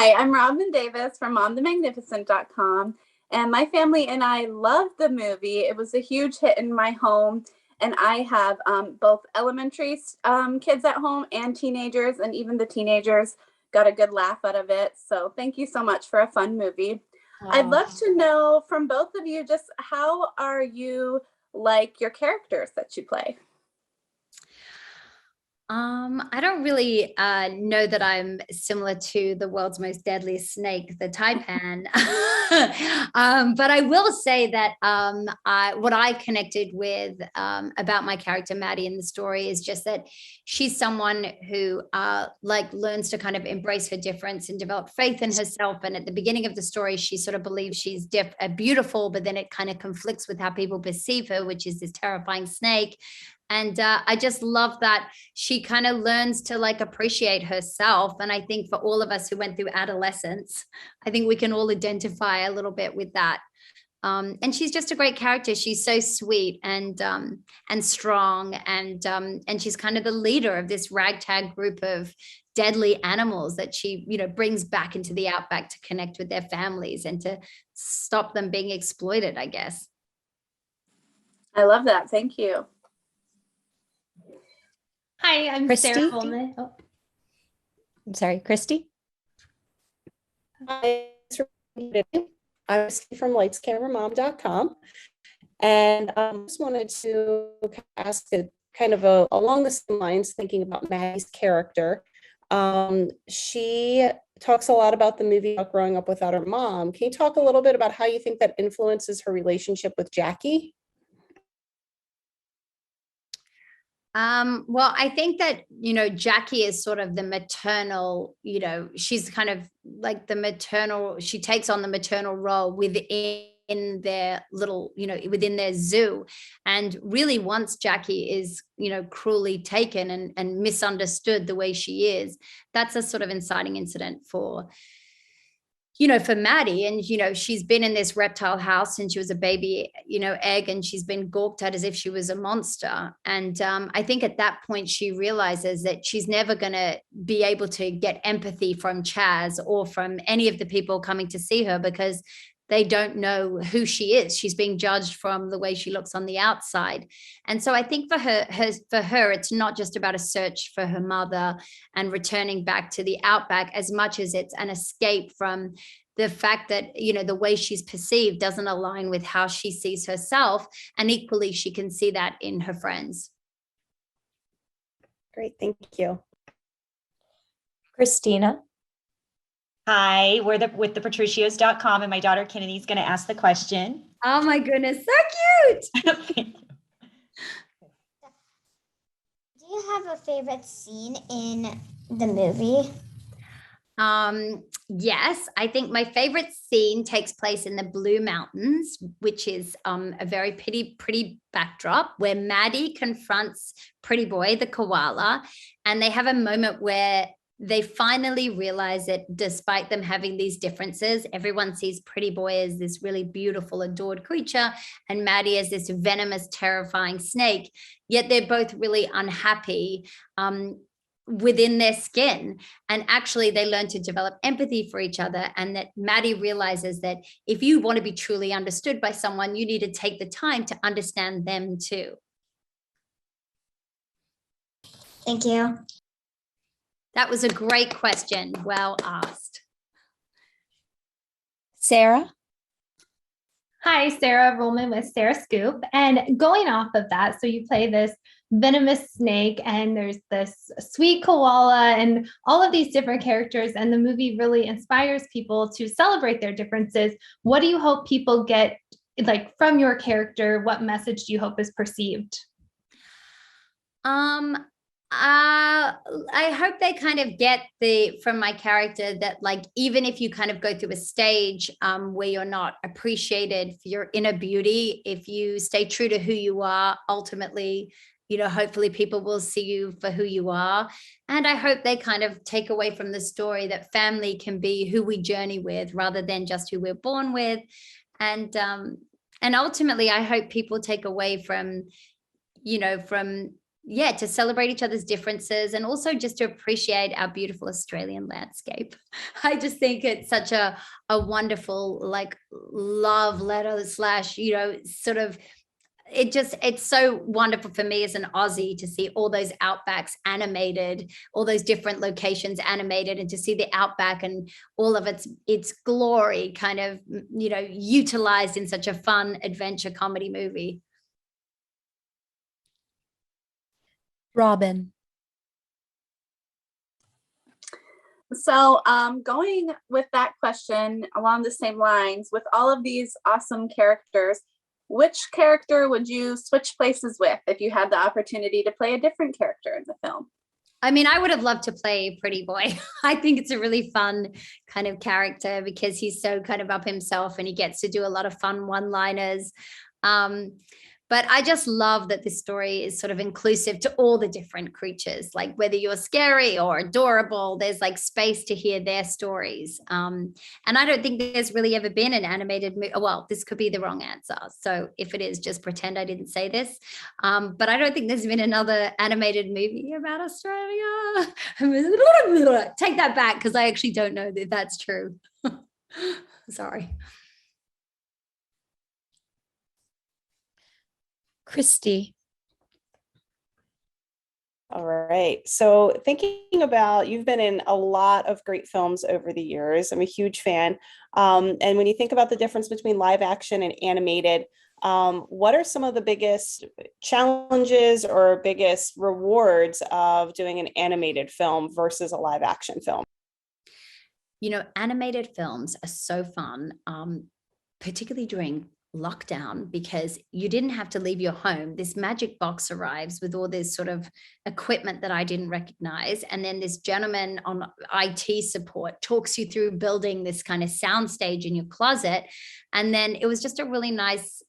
Hi, I'm Robin Davis from MomTheMagnificent.com, and my family and I loved the movie. It was a huge hit in my home, and I have both elementary kids at home and teenagers, and even the teenagers got a good laugh out of it. So thank you so much for a fun movie. I'd love to know from both of you, just how are you like your characters that you play? I don't really know that I'm similar to the world's most deadliest snake, the Taipan. But I will say that what I connected with about my character Maddie in the story is just that she's someone who learns to kind of embrace her difference and develop faith in herself. And at the beginning of the story, she sort of believes she's beautiful, but then it kind of conflicts with how people perceive her, which is this terrifying snake. And I just love that she kind of learns to appreciate herself. And I think for all of us who went through adolescence, I think we can all identify a little bit with that. And she's just a great character. She's so sweet and strong, and she's kind of the leader of this ragtag group of deadly animals that she, brings back into the outback to connect with their families and to stop them being exploited, I guess. I love that. Thank you. Hi, I'm Christy. Sarah Holman. Oh. I'm sorry, Christy. Hi, I'm from lightscameramom.com, and I just wanted to ask along the same lines, thinking about Maggie's character. She talks a lot about the movie about growing up without her mom. Can you talk a little bit about how you think that influences her relationship with Jackie? Well, I think that, Jackie is sort of the maternal, she's kind of like the maternal, she takes on the maternal role within their little, within their zoo. And really once Jackie is, cruelly taken and misunderstood the way she is, that's a sort of inciting incident for Maddie. And, she's been in this reptile house since she was a baby, egg, and she's been gawked at as if she was a monster. And I think at that point she realizes that she's never going to be able to get empathy from Chaz or from any of the people coming to see her, because they don't know who she is. She's being judged from the way she looks on the outside. And so I think for her, it's not just about a search for her mother and returning back to the outback, as much as it's an escape from the fact that, the way she's perceived doesn't align with how she sees herself. And equally, she can see that in her friends. Great, thank you. Christina. Hi, we're with the Patricios.com, and my daughter Kennedy's going to ask the question. Oh my goodness, so cute. Thank you. Do you have a favorite scene in the movie? Yes, I think my favorite scene takes place in the Blue Mountains, which is a very pretty backdrop where Maddie confronts Pretty Boy, the koala, and they have a moment where they finally realize that despite them having these differences, everyone sees Pretty Boy as this really beautiful, adored creature, and Maddie as this venomous, terrifying snake. Yet they're both really unhappy within their skin. And actually, they learn to develop empathy for each other. And that Maddie realizes that if you want to be truly understood by someone, you need to take the time to understand them too. Thank you. That was a great question. Well asked. Sarah. Hi, Sarah Rollman with Sarah Scoop. And going off of that, so you play this venomous snake, and there's this sweet koala and all of these different characters, and the movie really inspires people to celebrate their differences. What do you hope people get from your character? What message do you hope is perceived? I hope they kind of get from my character that even if you kind of go through a stage where you're not appreciated for your inner beauty, if you stay true to who you are, ultimately, hopefully people will see you for who you are. And I hope they kind of take away from the story that family can be who we journey with rather than just who we're born with. And ultimately, I hope people take away from yeah, to celebrate each other's differences and also just to appreciate our beautiful Australian landscape. I just think it's such a wonderful like love letter slash, you know, sort of it's so wonderful for me as an Aussie to see all those outbacks animated, all those different locations animated, and to see the outback and all of its glory kind of, you know, utilized in such a fun adventure comedy movie. Robin. So going with that question along the same lines, with all of these awesome characters, which character would you switch places with if you had the opportunity to play a different character in the film? I mean, I would have loved to play Pretty Boy. I think it's a really fun kind of character because he's so kind of up himself and he gets to do a lot of fun one-liners. But I just love that this story is sort of inclusive to all the different creatures, like whether you're scary or adorable, there's like space to hear their stories. And I don't think there's really ever been an animated movie. Well, this could be the wrong answer. So if it is, just pretend I didn't say this. But I don't think there's been another animated movie about Australia. Take that back because I actually don't know that that's true. Sorry. Christy. All right. So thinking about, you've been in a lot of great films over the years. I'm a huge fan. And when you think about the difference between live action and animated, what are some of the biggest challenges or biggest rewards of doing an animated film versus a live action film? You know, animated films are so fun, particularly during lockdown, because you didn't have to leave your home. This magic box arrives with all this sort of equipment that I didn't recognize. And then this gentleman on IT support talks you through building this kind of soundstage in your closet. And then it was just a really nice,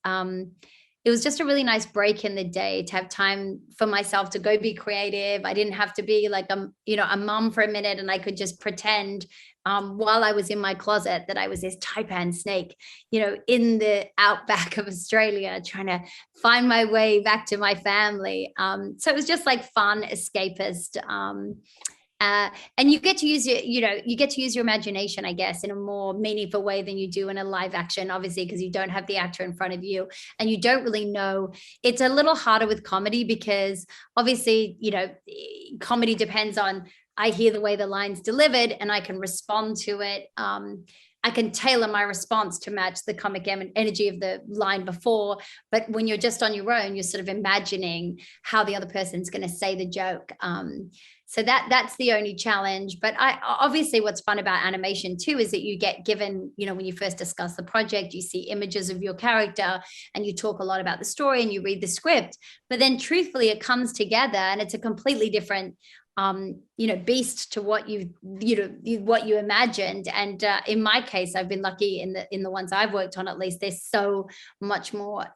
break in the day to have time for myself to go be creative. I didn't have to be like a mom for a minute, and I could just pretend while I was in my closet that I was this Taipan snake, you know, in the outback of Australia, trying to find my way back to my family. So it was just like fun, escapist. And you get to use your imagination, I guess, in a more meaningful way than you do in a live action, obviously, because you don't have the actor in front of you and you don't really know. It's a little harder with comedy because obviously, you know, comedy depends on, I hear the way the line's delivered and I can respond to it. I can tailor my response to match the comic energy of the line before. But when you're just on your own, you're sort of imagining how the other person's going to say the joke. So that's the only challenge. But obviously what's fun about animation too is that you get given, you know, when you first discuss the project, you see images of your character and you talk a lot about the story and you read the script. But then truthfully, it comes together and it's a completely different beast to what you imagined. And in my case, I've been lucky in the ones I've worked on, at least they're so much more,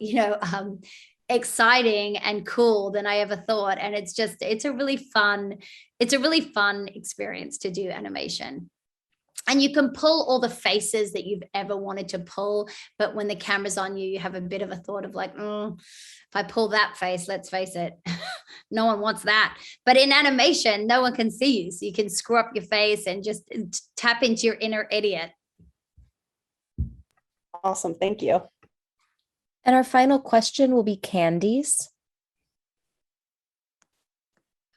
exciting and cool than I ever thought. And it's a really fun experience to do animation. And you can pull all the faces that you've ever wanted to pull. But when the camera's on you, you have a bit of a thought of like, if I pull that face, let's face it, no one wants that. But in animation, no one can see you. So you can screw up your face and just tap into your inner idiot. Awesome. Thank you. And our final question will be Candy's.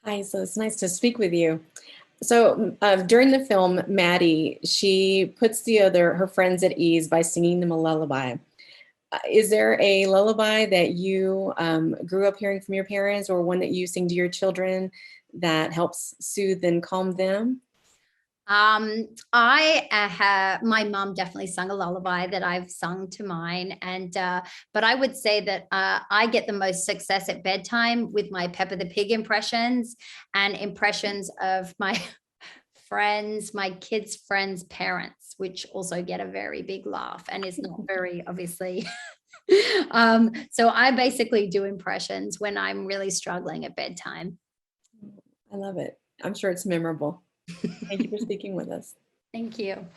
Hi, so it's nice to speak with you. So during the film, Maddie, she puts her friends at ease by singing them a lullaby. Is there a lullaby that you grew up hearing from your parents, or one that you sing to your children that helps soothe and calm them? My mom definitely sung a lullaby that I've sung to mine. And, but I would say that I get the most success at bedtime with my Peppa the Pig impressions and impressions of my friends, my kids' friends' parents, which also get a very big laugh and is not very obviously. So I basically do impressions when I'm really struggling at bedtime. I love it. I'm sure it's memorable. Thank you for speaking with us. Thank you.